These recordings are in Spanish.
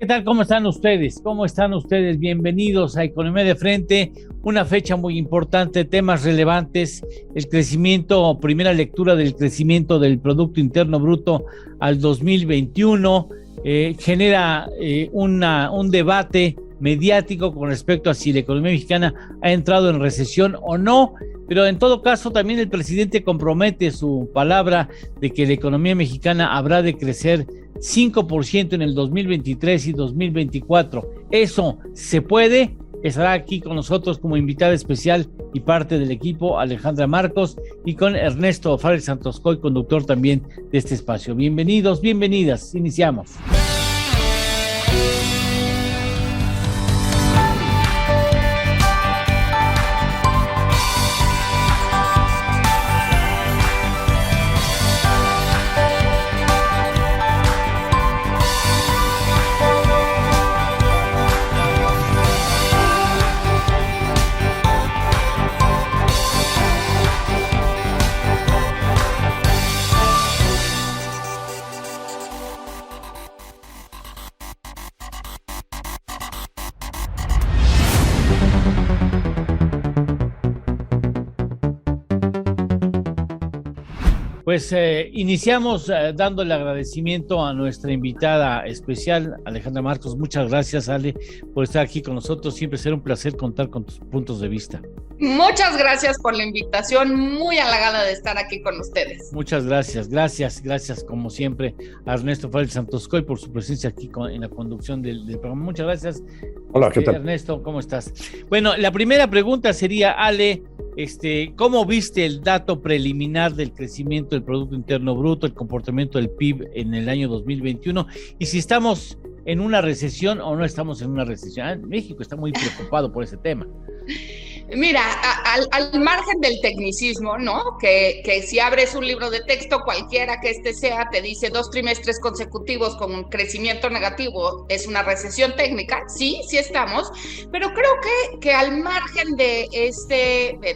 ¿Qué tal? ¿Cómo están ustedes? ¿Cómo están ustedes? Bienvenidos a Economía de Frente, una fecha muy importante, temas relevantes, el crecimiento, primera lectura del crecimiento del Producto Interno Bruto al 2021, genera un debate mediático con respecto a si la economía mexicana ha entrado en recesión o no, pero en todo caso también el presidente compromete su palabra de que la economía mexicana habrá de crecer 5% en el 2023 y 2024. Eso se puede. Estará aquí con nosotros como invitada especial y parte del equipo Alejandra Marcos y con Ernesto Fárez Santoscoy, conductor también de este espacio. Bienvenidos, bienvenidas. Iniciamos. Pues iniciamos dándole agradecimiento a nuestra invitada especial, Alejandra Marcos. Muchas gracias, Ale, por estar aquí con nosotros. Siempre será un placer contar con tus puntos de vista. Muchas gracias por la invitación, muy halagada de estar aquí con ustedes. Muchas gracias, gracias como siempre a Ernesto Fárez Santoscoy por su presencia aquí en la conducción del programa. Muchas gracias. Hola, ¿qué tal? Ernesto, ¿cómo estás? Bueno, la primera pregunta sería, Ale, ¿cómo viste el dato preliminar del crecimiento del Producto Interno Bruto, el comportamiento del PIB en el año 2021? Y si estamos en una recesión o no estamos en una recesión. México está muy preocupado por ese tema. Mira, al margen del tecnicismo, ¿no? Que si abres un libro de texto, cualquiera que sea, te dice 2 trimestres consecutivos con un crecimiento negativo, es una recesión técnica. Sí estamos, pero creo que al margen de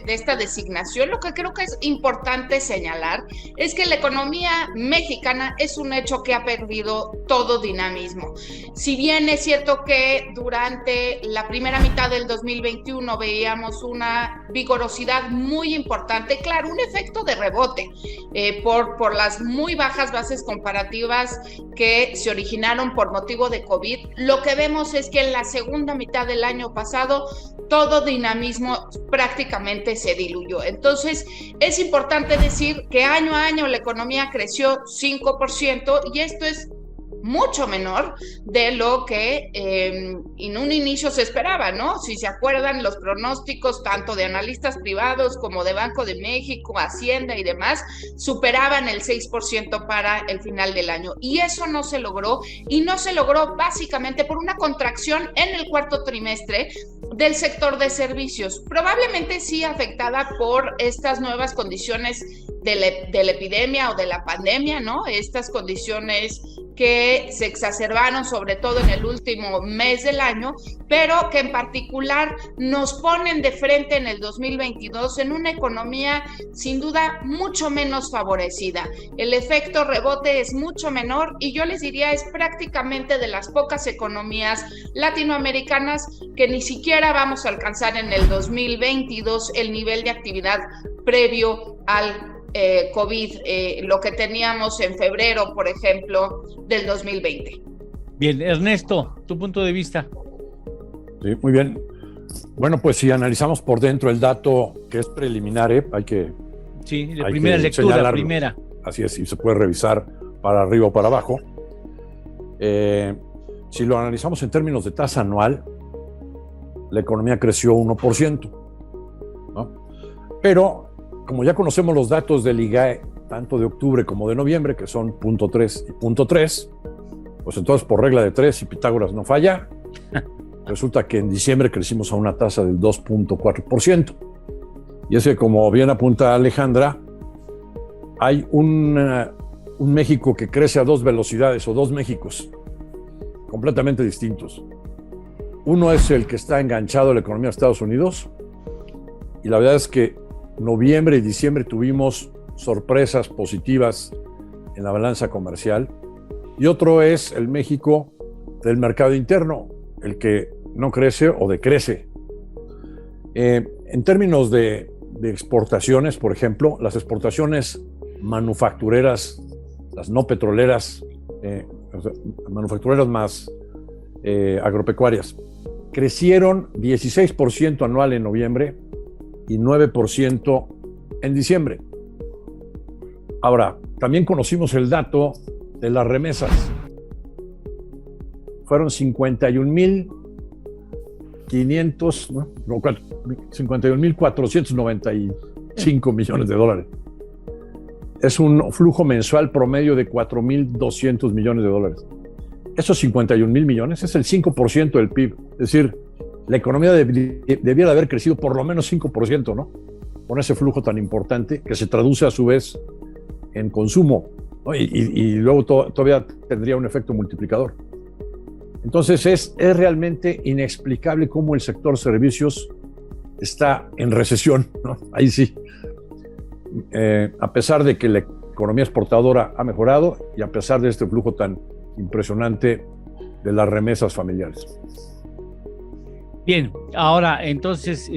esta designación, lo que creo que es importante señalar es que la economía mexicana es un hecho que ha perdido todo dinamismo. Si bien es cierto que durante la primera mitad del 2021 veíamos una vigorosidad muy importante, claro, un efecto de rebote por las muy bajas bases comparativas que se originaron por motivo de COVID. Lo que vemos es que en la segunda mitad del año pasado todo dinamismo prácticamente se diluyó. Entonces es importante decir que año a año la economía creció 5% y esto es mucho menor de lo que en un inicio se esperaba, ¿no? Si se acuerdan, los pronósticos tanto de analistas privados como de Banco de México, Hacienda y demás superaban el 6% para el final del año. Y eso no se logró, y no se logró básicamente por una contracción en el cuarto trimestre del sector de servicios, probablemente sí afectada por estas nuevas condiciones de la epidemia o de la pandemia, ¿no? Estas condiciones que se exacerbaron sobre todo en el último mes del año, pero que en particular nos ponen de frente en el 2022 en una economía sin duda mucho menos favorecida. El efecto rebote es mucho menor y yo les diría es prácticamente de las pocas economías latinoamericanas que ni siquiera vamos a alcanzar en el 2022 el nivel de actividad previo al COVID, lo que teníamos en febrero, por ejemplo, del 2020. Bien, Ernesto, tu punto de vista. Sí, muy bien. Bueno, pues si analizamos por dentro el dato que es preliminar, hay que... Sí, la primera lectura, primera. Así es, y se puede revisar para arriba o para abajo. Si lo analizamos en términos de tasa anual, la economía creció 1%, ¿no? Pero como ya conocemos los datos del IGAE, tanto de octubre como de noviembre, que son 0.3 y 0.3, pues entonces por regla de 3, si Pitágoras no falla, resulta que en diciembre crecimos a una tasa del 2.4%. Y es que, como bien apunta Alejandra, hay un México que crece a 2 velocidades o 2 Méxicos completamente distintos. Uno es el que está enganchado a la economía de Estados Unidos, y la verdad es que noviembre y diciembre tuvimos sorpresas positivas en la balanza comercial, y otro es el México del mercado interno, el que no crece o decrece. En términos de exportaciones, por ejemplo, las exportaciones manufactureras, las no petroleras, manufactureras más agropecuarias, crecieron 16% anual en noviembre y 9% en diciembre. Ahora, también conocimos el dato de las remesas. Fueron 51.495 millones de dólares. Es un flujo mensual promedio de 4.200 millones de dólares. Esos 51,000 millones es el 5% del PIB. Es decir, la economía debiera haber crecido por lo menos 5%, ¿no? Con ese flujo tan importante que se traduce a su vez en consumo, ¿no? Y luego todavía tendría un efecto multiplicador. Entonces es realmente inexplicable cómo el sector servicios está en recesión, ¿no? Ahí sí. A pesar de que la economía exportadora ha mejorado y a pesar de este flujo tan impresionante de las remesas familiares. Bien, ahora entonces,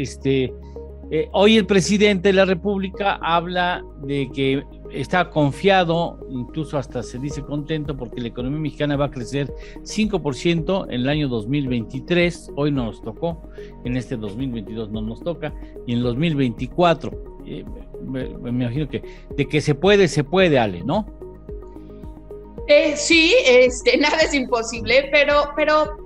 hoy el presidente de la República habla de que está confiado, incluso hasta se dice contento, porque la economía mexicana va a crecer 5% en el año 2023, hoy no nos tocó, en este 2022 no nos toca, y en 2024, me imagino que de que se puede, Ale, ¿no? Sí, nada es imposible, pero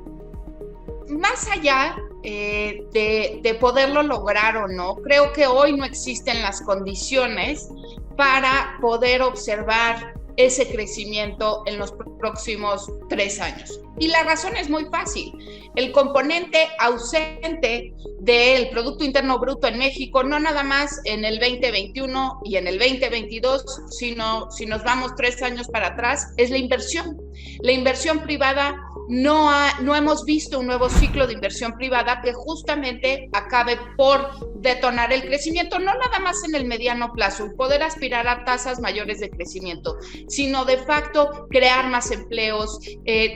más allá de poderlo lograr o no, creo que hoy no existen las condiciones para poder observar ese crecimiento en los próximos 3 años. Y la razón es muy fácil. El componente ausente del Producto Interno Bruto en México, no nada más en el 2021 y en el 2022, sino si nos vamos 3 años para atrás, es la inversión. La inversión privada, no hemos visto un nuevo ciclo de inversión privada que justamente acabe por detonar el crecimiento, no nada más en el mediano plazo y poder aspirar a tasas mayores de crecimiento, sino de facto crear más empleos,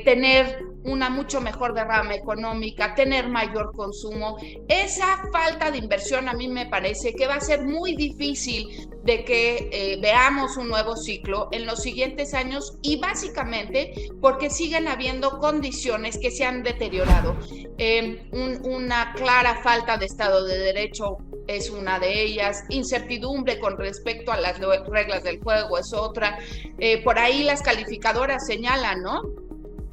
tener una mucho mejor derrama económica, tener mayor consumo. Esa falta de inversión a mí me parece que va a ser muy difícil de que veamos un nuevo ciclo en los siguientes años y básicamente porque siguen habiendo condiciones que se han deteriorado. Una clara falta de Estado de Derecho es una de ellas, incertidumbre con respecto a las reglas del juego es otra. Por ahí las calificadoras señalan, ¿no?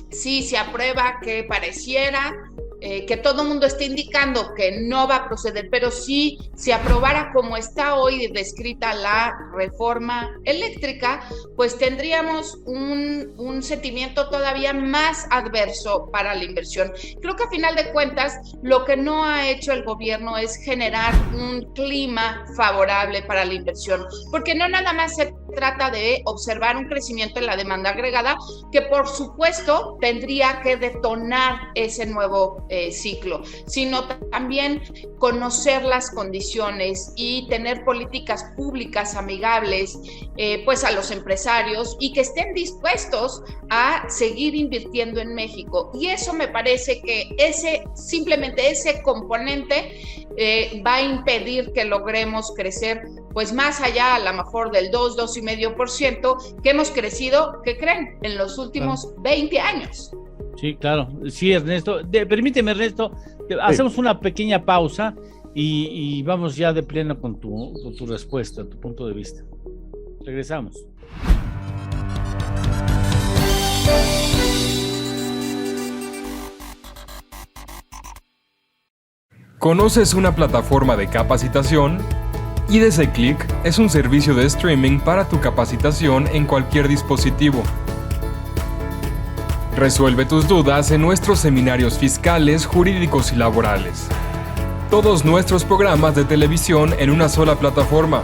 Sí, se aprueba que pareciera que todo el mundo está indicando que no va a proceder, pero si se aprobara como está hoy descrita la reforma eléctrica, pues tendríamos un sentimiento todavía más adverso para la inversión. Creo que a final de cuentas, lo que no ha hecho el gobierno es generar un clima favorable para la inversión, porque no nada más se trata de observar un crecimiento en la demanda agregada, que por supuesto tendría que detonar ese nuevo ciclo, sino también conocer las condiciones y tener políticas públicas amigables pues a los empresarios y que estén dispuestos a seguir invirtiendo en México. Y eso me parece que simplemente ese componente va a impedir que logremos crecer pues más allá a lo mejor del 2,5% que hemos crecido, ¿qué creen? En los últimos 20 años. Sí, claro. Sí, Ernesto. Permíteme, Ernesto, hacemos una pequeña pausa y vamos ya de pleno con tu respuesta, tu punto de vista. Regresamos. ¿Conoces una plataforma de capacitación? IDC Click es un servicio de streaming para tu capacitación en cualquier dispositivo. Resuelve tus dudas en nuestros seminarios fiscales, jurídicos y laborales. Todos nuestros programas de televisión en una sola plataforma.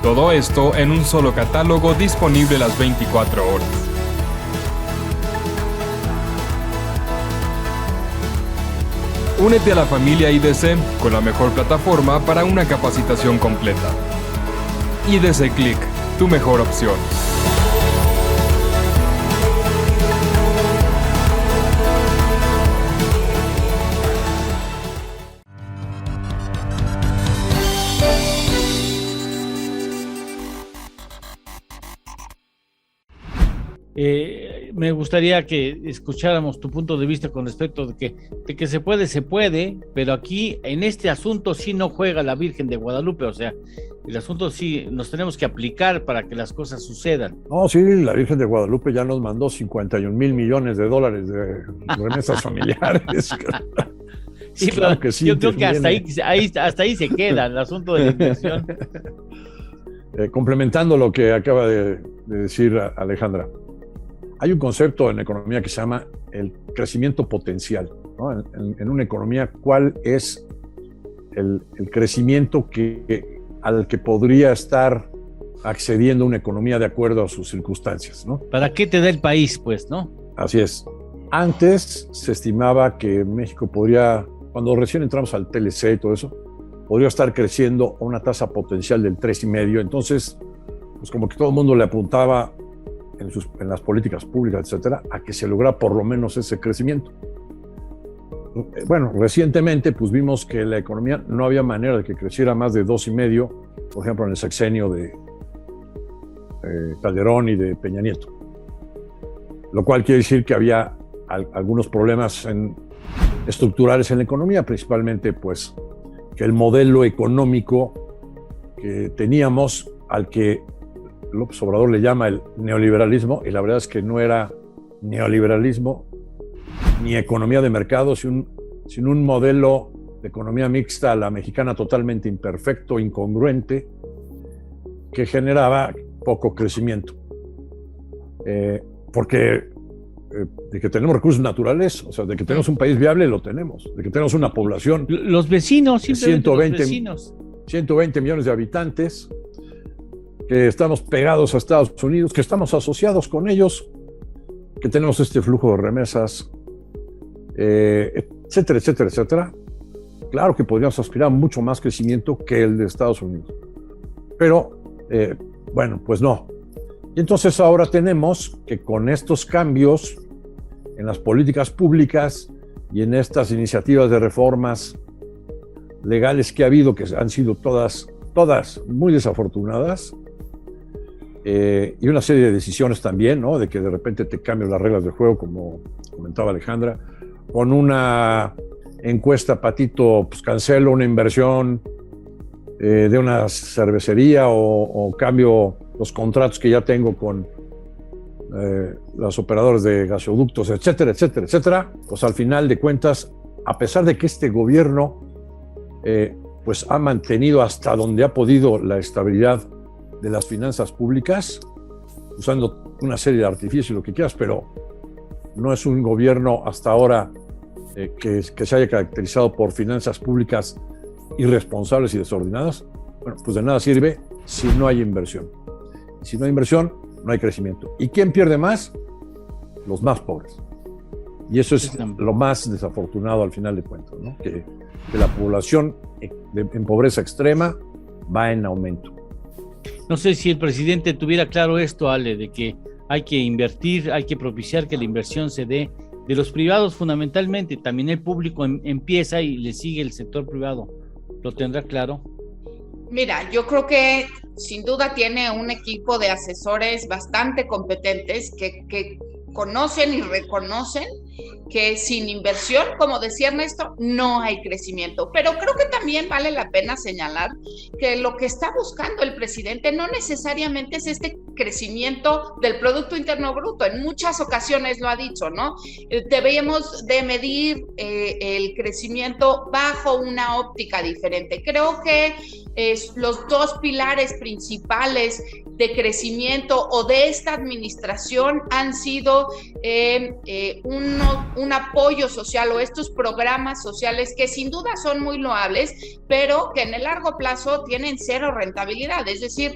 Todo esto en un solo catálogo disponible las 24 horas. Únete a la familia IDC con la mejor plataforma para una capacitación completa. IDC Click, tu mejor opción. Me gustaría que escucháramos tu punto de vista con respecto de que se puede, pero aquí en este asunto sí no juega la Virgen de Guadalupe, o sea, el asunto sí nos tenemos que aplicar para que las cosas sucedan. No, sí, la Virgen de Guadalupe ya nos mandó 51 mil millones de dólares de remesas familiares. Sí, claro que sí, yo creo que hasta ahí se queda el asunto de la inversión. Complementando lo que acaba de decir Alejandra, hay un concepto en economía que se llama el crecimiento potencial, ¿no? En una economía, ¿cuál es el crecimiento al que podría estar accediendo una economía de acuerdo a sus circunstancias, ¿no? ¿Para qué te da el país, pues, no? Así es. Antes se estimaba que México podría, cuando recién entramos al TLC y todo eso, podría estar creciendo a una tasa potencial del 3,5. Entonces, pues como que todo el mundo le apuntaba en las políticas públicas, etcétera, a que se lograra por lo menos ese crecimiento. Bueno, recientemente pues vimos que la economía no había manera de que creciera más de 2,5, por ejemplo, en el sexenio de Calderón y de Peña Nieto. Lo cual quiere decir que había algunos problemas estructurales en la economía, principalmente pues que el modelo económico que teníamos, al que López Obrador le llama el neoliberalismo, y la verdad es que no era neoliberalismo ni economía de mercado, sino un modelo de economía mixta a la mexicana totalmente imperfecto, incongruente, que generaba poco crecimiento. Porque de que tenemos recursos naturales, o sea, de que tenemos un país viable, lo tenemos, de que tenemos una población... Los vecinos, simplemente los vecinos. 120 millones de habitantes, que estamos pegados a Estados Unidos, que estamos asociados con ellos, que tenemos este flujo de remesas, etcétera, etcétera, etcétera. Claro que podríamos aspirar a mucho más crecimiento que el de Estados Unidos. Pero, bueno, pues no. Y entonces ahora tenemos que con estos cambios en las políticas públicas y en estas iniciativas de reformas legales que ha habido, que han sido todas muy desafortunadas, y una serie de decisiones también, ¿no? De que de repente te cambian las reglas del juego, como comentaba Alejandra, con una encuesta, Patito, pues cancelo una inversión de una cervecería o cambio los contratos que ya tengo con los operadores de gasoductos, etcétera, etcétera, etcétera. Pues al final de cuentas, a pesar de que este gobierno pues ha mantenido hasta donde ha podido la estabilidad de las finanzas públicas, usando una serie de artificios y lo que quieras, pero no es un gobierno hasta ahora que se haya caracterizado por finanzas públicas irresponsables y desordenadas. Bueno, pues de nada sirve si no hay inversión. Y si no hay inversión, no hay crecimiento. ¿Y quién pierde más? Los más pobres. Y eso es lo más desafortunado al final de cuentas, ¿no? Que la población en pobreza extrema va en aumento. No sé si el presidente tuviera claro esto, Ale, de que hay que invertir, hay que propiciar que la inversión se dé de los privados fundamentalmente, también el público empieza y le sigue el sector privado. ¿Lo tendrá claro? Mira, yo creo que sin duda tiene un equipo de asesores bastante competentes que conocen y reconocen que sin inversión, como decía Ernesto, no hay crecimiento. Pero creo que también vale la pena señalar que lo que está buscando el presidente no necesariamente es este crecimiento del Producto Interno Bruto. En muchas ocasiones lo ha dicho, ¿no? Debemos de medir el crecimiento bajo una óptica diferente. Creo que los dos pilares principales de crecimiento o de esta administración han sido un apoyo social o estos programas sociales que sin duda son muy loables, pero que en el largo plazo tienen cero rentabilidad. Es decir,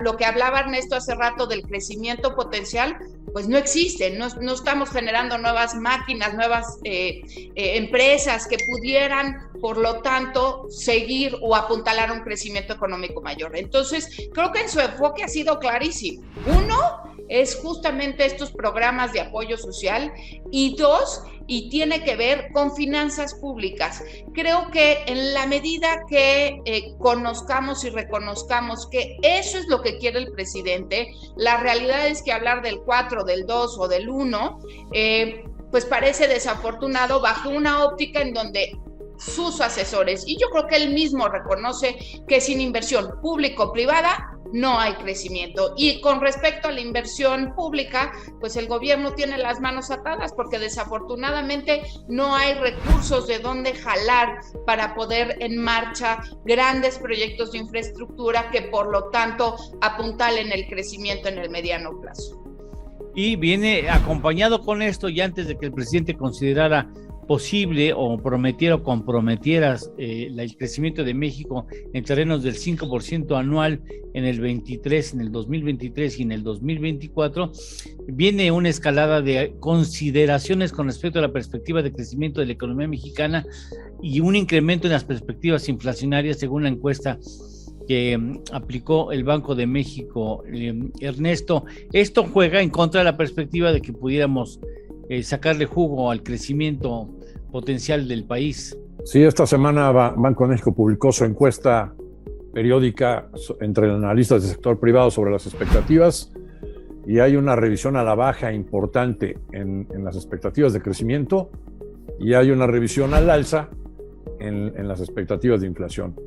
lo que hablaba Ernesto hace rato del crecimiento potencial, pues no existe, no estamos generando nuevas máquinas, nuevas empresas que pudieran, por lo tanto, seguir o apuntalar un crecimiento económico mayor. Entonces, creo que en su enfoque ha sido clarísimo. Uno, es justamente estos programas de apoyo social, y dos, y tiene que ver con finanzas públicas. Creo que en la medida que conozcamos y reconozcamos que eso es lo que quiere el presidente, la realidad es que hablar del 4, del 2 o del 1, pues parece desafortunado bajo una óptica en donde sus asesores, y yo creo que él mismo reconoce que sin inversión público-privada no hay crecimiento. Y con respecto a la inversión pública, pues el gobierno tiene las manos atadas porque desafortunadamente no hay recursos de dónde jalar para poder en marcha grandes proyectos de infraestructura que por lo tanto apuntalen el crecimiento en el mediano plazo. Y viene acompañado con esto, y antes de que el presidente considerara posible o prometiera o comprometiera el crecimiento de México en terrenos del 5% anual en el 23, en el 2023 y en el 2024, viene una escalada de consideraciones con respecto a la perspectiva de crecimiento de la economía mexicana y un incremento en las perspectivas inflacionarias según la encuesta que aplicó el Banco de México. Ernesto, esto juega en contra de la perspectiva de que pudiéramos sacarle jugo al crecimiento potencial del país. Sí, esta semana Banco de México publicó su encuesta periódica entre analistas del sector privado sobre las expectativas y hay una revisión a la baja importante en las expectativas de crecimiento y hay una revisión al alza en las expectativas de inflación.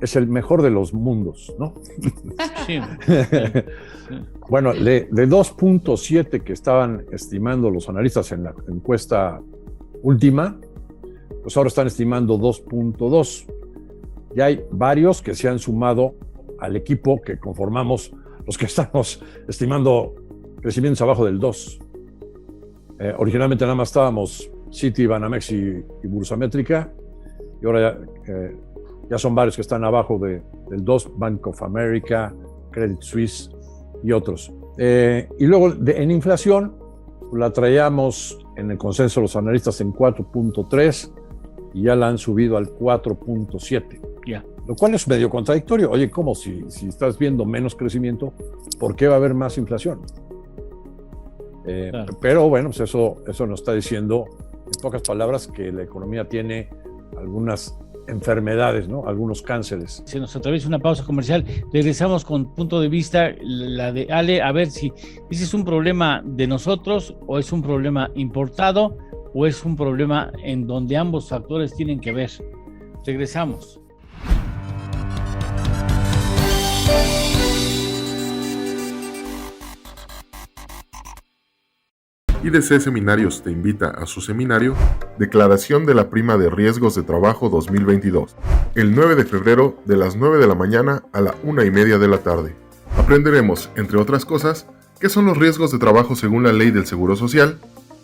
Es el mejor de los mundos, ¿no? Sí. Bueno, de 2.7 que estaban estimando los analistas en la encuesta última, pues ahora están estimando 2.2. Ya hay varios que se han sumado al equipo que conformamos los que estamos estimando crecimientos abajo del 2. Originalmente nada más estábamos Citi, Banamex y Bursamétrica, y ahora ya son varios que están abajo del 2, Bank of America, Credit Suisse y otros. Y luego en inflación la traíamos en el consenso de los analistas en 4.3 y ya la han subido al 4.7. Yeah. Lo cual es medio contradictorio. Oye, ¿cómo? Si estás viendo menos crecimiento, ¿por qué va a haber más inflación? Claro. Pero bueno, pues eso nos está diciendo, en pocas palabras, que la economía tiene algunas enfermedades, ¿no? Algunos cánceres. Se nos atraviesa una pausa comercial. Regresamos con punto de vista, la de Ale, a ver si ese es un problema de nosotros o es un problema importado o es un problema en donde ambos factores tienen que ver. Regresamos. IDC Seminarios te invita a su seminario Declaración de la Prima de Riesgos de Trabajo 2022, el 9 de febrero de las 9 de la mañana a la 1:30 de la tarde. Aprenderemos, entre otras cosas, qué son los riesgos de trabajo según la Ley del Seguro Social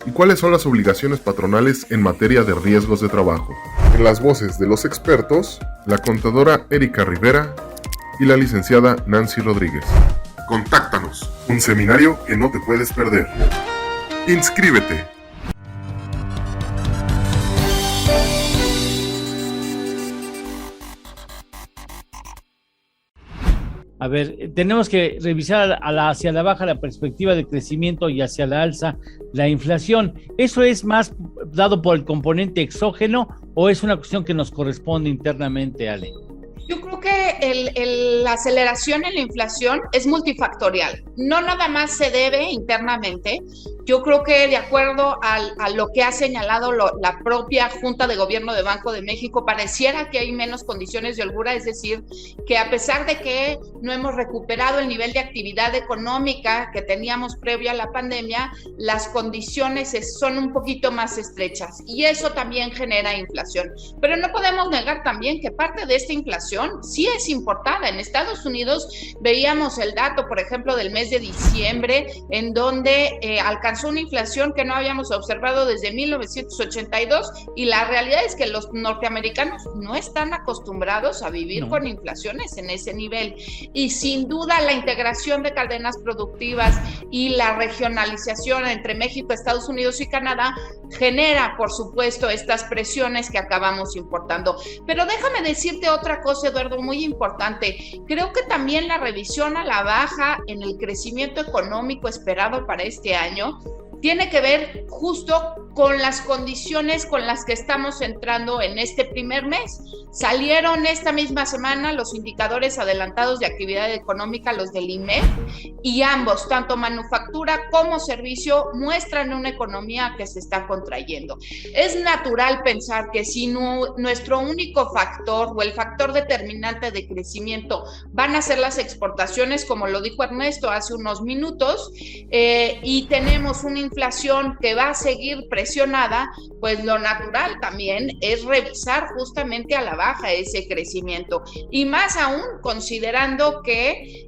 y cuáles son las obligaciones patronales en materia de riesgos de trabajo. En las voces de los expertos, la contadora Erika Rivera y la licenciada Nancy Rodríguez. Contáctanos, un seminario que no te puedes perder. ¡Inscríbete! A ver, tenemos que revisar hacia la baja la perspectiva de crecimiento y hacia la alza la inflación. ¿Eso es más dado por el componente exógeno o es una cuestión que nos corresponde internamente, Ale? Yo creo que la aceleración en la inflación es multifactorial. No nada más se debe internamente. Yo creo que de acuerdo a lo que ha señalado la propia Junta de Gobierno de Banco de México, pareciera que hay menos condiciones de holgura, es decir, que a pesar de que no hemos recuperado el nivel de actividad económica que teníamos previo a la pandemia, las condiciones son un poquito más estrechas y eso también genera inflación. Pero no podemos negar también que parte de esta inflación sí es importada. En Estados Unidos veíamos el dato, por ejemplo, del mes de diciembre, en donde alcanzó una inflación que no habíamos observado desde 1982 y la realidad es que los norteamericanos no están acostumbrados a vivir con inflaciones en ese nivel y sin duda la integración de cadenas productivas y la regionalización entre México, Estados Unidos y Canadá genera, por supuesto, estas presiones que acabamos importando. Pero déjame decirte otra cosa, Eduardo, muy importante. Creo que también la revisión a la baja en el crecimiento económico esperado para este año tiene que ver justo con las condiciones con las que estamos entrando en este primer mes. Salieron esta misma semana los indicadores adelantados de actividad económica, los del IMEF, y ambos, tanto manufactura como servicio, muestran una economía que se está contrayendo. Es natural pensar que si nuestro único factor o el factor determinante de crecimiento van a ser las exportaciones, como lo dijo Ernesto hace unos minutos, y tenemos una inflación que va a seguir presionada, pues lo natural también es revisar justamente a la baja ese crecimiento, y más aún considerando que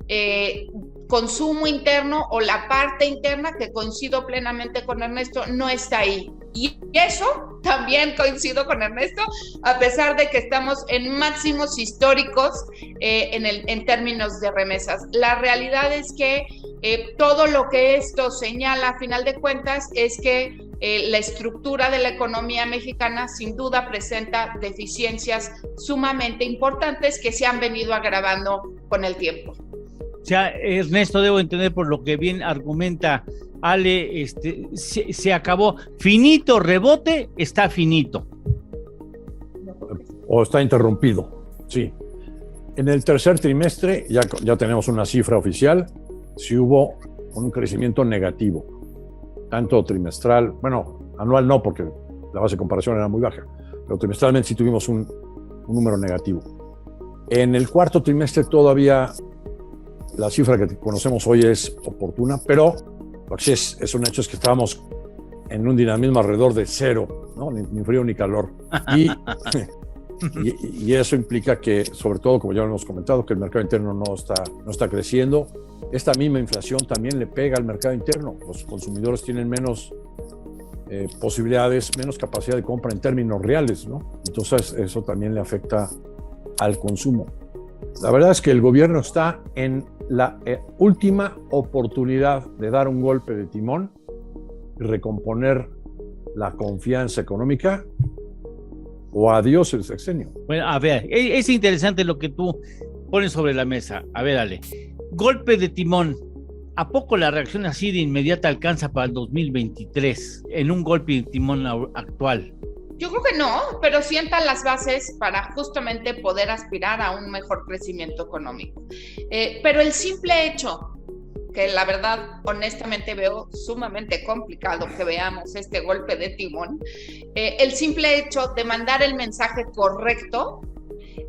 consumo interno o la parte interna, que coincido plenamente con Ernesto, no está ahí. Y eso también coincido con Ernesto, a pesar de que estamos en máximos históricos en términos de remesas. La realidad es que todo lo que esto señala, a final de cuentas, es que la estructura de la economía mexicana sin duda presenta deficiencias sumamente importantes que se han venido agravando con el tiempo. O sea, Ernesto, debo entender por lo que bien argumenta Ale, se acabó. Finito, rebote, está finito. O está interrumpido, sí. En el tercer trimestre ya tenemos una cifra oficial, sí hubo un crecimiento negativo, tanto trimestral, bueno, anual no, porque la base de comparación era muy baja, pero trimestralmente sí tuvimos un número negativo. En el cuarto trimestre todavía la cifra que conocemos hoy es oportuna, pero lo que sí es un hecho es que estábamos en un dinamismo alrededor de cero, ¿no? Ni frío ni calor. Y eso implica que, sobre todo, como ya hemos comentado, que el mercado interno no está creciendo. Esta misma inflación también le pega al mercado interno. Los consumidores tienen menos posibilidades, menos capacidad de compra en términos reales, ¿no? Entonces eso también le afecta al consumo. La verdad es que el gobierno está en la última oportunidad de dar un golpe de timón y recomponer la confianza económica, o adiós el sexenio. Bueno, a ver, es interesante lo que tú pones sobre la mesa. A ver, Ale, golpe de timón. ¿A poco la reacción así de inmediata alcanza para el 2023 en un golpe de timón actual? Yo creo que no, pero sientan las bases para justamente poder aspirar a un mejor crecimiento económico. Pero el simple hecho, que la verdad honestamente veo sumamente complicado que veamos este golpe de timón, el simple hecho de mandar el mensaje correcto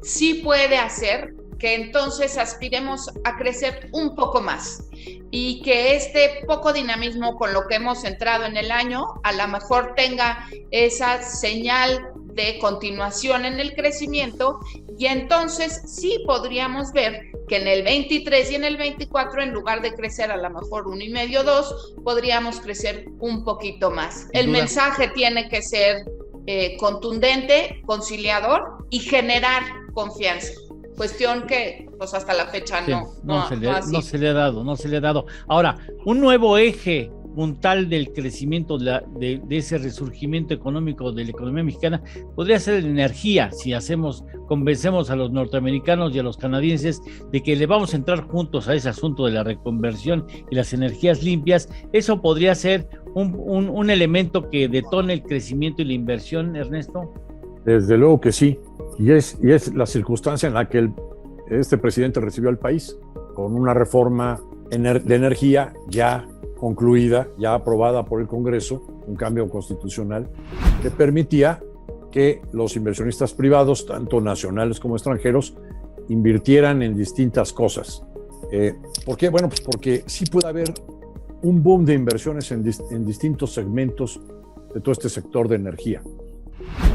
sí puede hacer que entonces aspiremos a crecer un poco más y que este poco dinamismo con lo que hemos entrado en el año a lo mejor tenga esa señal de continuación en el crecimiento, y entonces sí podríamos ver que en el 23 y en el 24, en lugar de crecer a lo mejor 1,5, 2, podríamos crecer un poquito más. El mensaje tiene que ser contundente, conciliador y generar confianza. Cuestión que pues hasta la fecha no se le ha dado. Ahora, un nuevo eje puntal del crecimiento de ese resurgimiento económico de la economía mexicana podría ser la energía. Si convencemos a los norteamericanos y a los canadienses de que le vamos a entrar juntos a ese asunto de la reconversión y las energías limpias, eso podría ser un elemento que detone el crecimiento y la inversión, Ernesto. Desde luego que sí, y es la circunstancia en la que este presidente recibió al país, con una reforma de energía ya concluida, ya aprobada por el Congreso, un cambio constitucional que permitía que los inversionistas privados, tanto nacionales como extranjeros, invirtieran en distintas cosas. ¿Por qué? Bueno, pues porque sí puede haber un boom de inversiones en distintos segmentos de todo este sector de energía.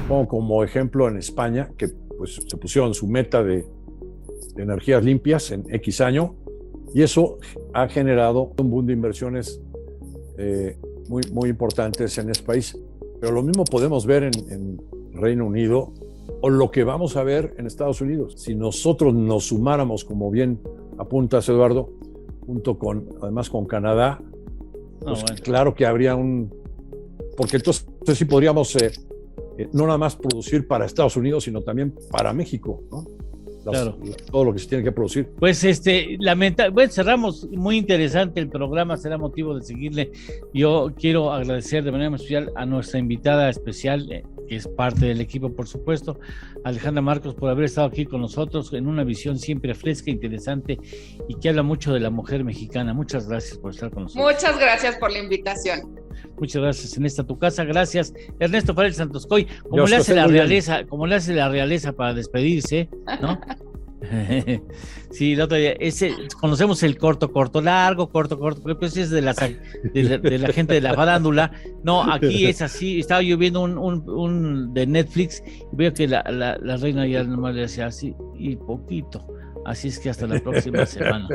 Pongo como ejemplo en España, que pues se pusieron su meta de energías limpias en X año, y eso ha generado un boom de inversiones muy importantes en este país. Pero lo mismo podemos ver en Reino Unido, o lo que vamos a ver en Estados Unidos. Si nosotros nos sumáramos, como bien apuntas, Eduardo, además con Canadá, pues bueno, claro que habría porque entonces sí podríamos no nada más producir para Estados Unidos, sino también para México, ¿no? todo lo que se tiene que producir. Pues bueno, cerramos muy interesante el programa, será motivo de seguirle. Yo quiero agradecer de manera muy especial a nuestra invitada especial, que es parte del equipo, por supuesto, Alejandra Marcos, por haber estado aquí con nosotros en una visión siempre fresca, interesante y que habla mucho de la mujer mexicana. Muchas gracias por estar con nosotros. Muchas gracias por la invitación. Muchas gracias, en esta tu casa. Gracias, Ernesto Farías Santoscoy. Como le hace la realeza para despedirse, ¿no? Sí, el otro día, conocemos el corto, largo, pues es de la gente de la farándula. No, aquí es así. Estaba yo viendo un de Netflix y veo que la reina ya nomás le hacía así y poquito. Así es que hasta la próxima semana.